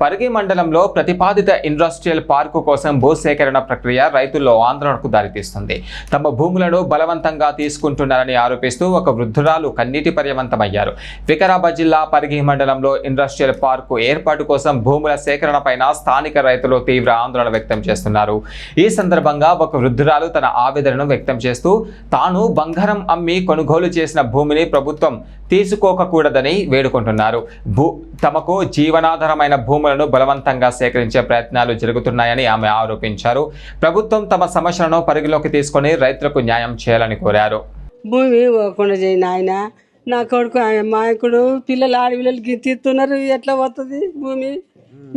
పరిగి మండలంలో ప్రతిపాదిత industrial park కోసం భూసేకరణ ప్రక్రియ రైతుల్లో ఆందోళనకు దారితీస్తుంది. తమ భూములను బలవంతంగా తీసుకుంటున్నారని ఆరోపిస్తూ ఒక వృద్ధురాలు కన్నీటి పర్యవంతమయ్యారు. వికారాబాద్ జిల్లా పరిగి మండలంలో ఇండస్ట్రియల్ పార్కు ఏర్పాటు కోసం భూముల సేకరణపైన స్థానిక రైతులు తీవ్ర ఆందోళన వ్యక్తం చేస్తున్నారు. ఈ సందర్భంగా ఒక వృద్ధురాలు తన ఆవేదనను వ్యక్తం చేస్తూ తాను బంగారం అమ్మి కొనుగోలు చేసిన భూమిని ప్రభుత్వం తీసుకోకూడదని వేడుకుంటున్నారు. తమకు జీవనాధారమైన భూములను బలవంతంగా సేకరించే ప్రయత్నాలు జరుగుతున్నాయని ఆమె ఆరోపించారు. ప్రభుత్వం తమ సమస్యలను పరిగణలోకి తీసుకొని రైతులకు న్యాయం చేయాలని కోరారు. భూమి పోకుండా చేయి నాయన, నా కొడుకు మాయకుడు పిల్లలు ఆడపిల్లలకి తీస్తున్నారు, ఎట్లా పోతుంది భూమి?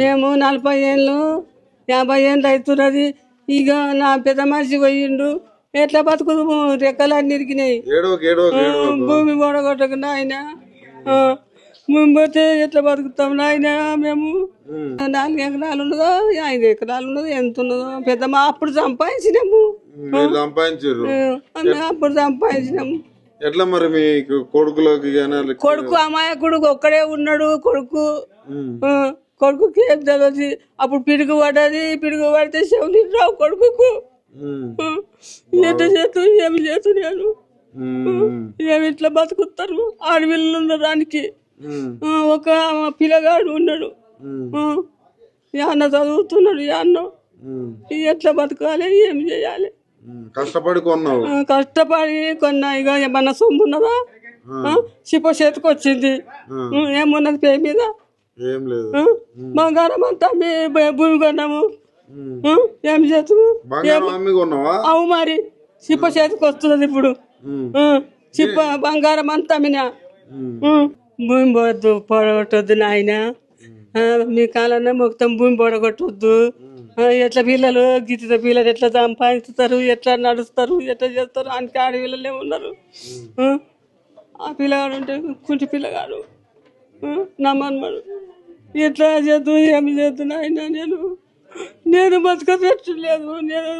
మేము 40 ఏళ్ళు 50 ఏళ్ళు అవుతున్నది. ఇక నా పెద్ద మనిషి పోయిండు, ఎట్లా బతుకుదు? రెక్కలన్నీ ఇరికినాయి. భూమి పొడగొట్టకు నాయన, భూమి పోతే ఎట్లా బతుకుతాం నాయన? మేము 4 ఎకరాలు ఉన్నదో 5 ఎకరాలు ఉన్నదో ఎంత ఉన్నదో పెద్దమ్మ అప్పుడు సంపాదించినాము. అప్పుడు సంపాదించినాము. ఎట్లా మరి మీ కొడుకు అమాయకుడు ఒక్కడే ఉన్నాడు. కొడుకుకి ఏం తెలియదు. అప్పుడు పిడుగు పడితే చెవులు రావు కొడుకు. ఎంత చేతు ఏమి చేతు నేను ఏమి ఇట్లా బతుకుతారు? ఆడపిల్లలు ఉన్న దానికి ఒక పిల్లగాడు ఉన్నాడు, యాన్న చదువుతున్నాడు, యాన్న ఎట్లా బతకాలి? ఏం చేయాలి? కష్టపడి కొన్నా. ఇక ఏమన్నా సొమ్ము ఉన్నదా? చిప్ప చేతికి వచ్చింది, ఏమున్నది పే మీద? బంగారం అంతా భూమి కొన్నాము. ఏం చేస్తాము? అవు మరి చిప్ప చేతికి వస్తున్నది ఇప్పుడు. చిప్ప బంగారం అంతా అమ్మినా. భూమి పొడగొట్టొద్దు నాయన, మీ కాలన్నా మొత్తం భూమి పొడగొట్టొద్దు. ఎట్లా పిల్లలు గిట్టిన పిల్లలు ఎట్లా సంపాదిస్తారు, ఎట్లా నడుస్తారు, ఎట్లా చేస్తారు? అంటే ఆడపిల్లలే ఉన్నారు. ఆ పిల్లగాడు ఉంటే కుంటి పిల్లగాడు నా మన్మడు. ఎట్లా చేద్దు? ఏమి చేద్దు నాయన? నేను బతక పెట్టలేదు. నేను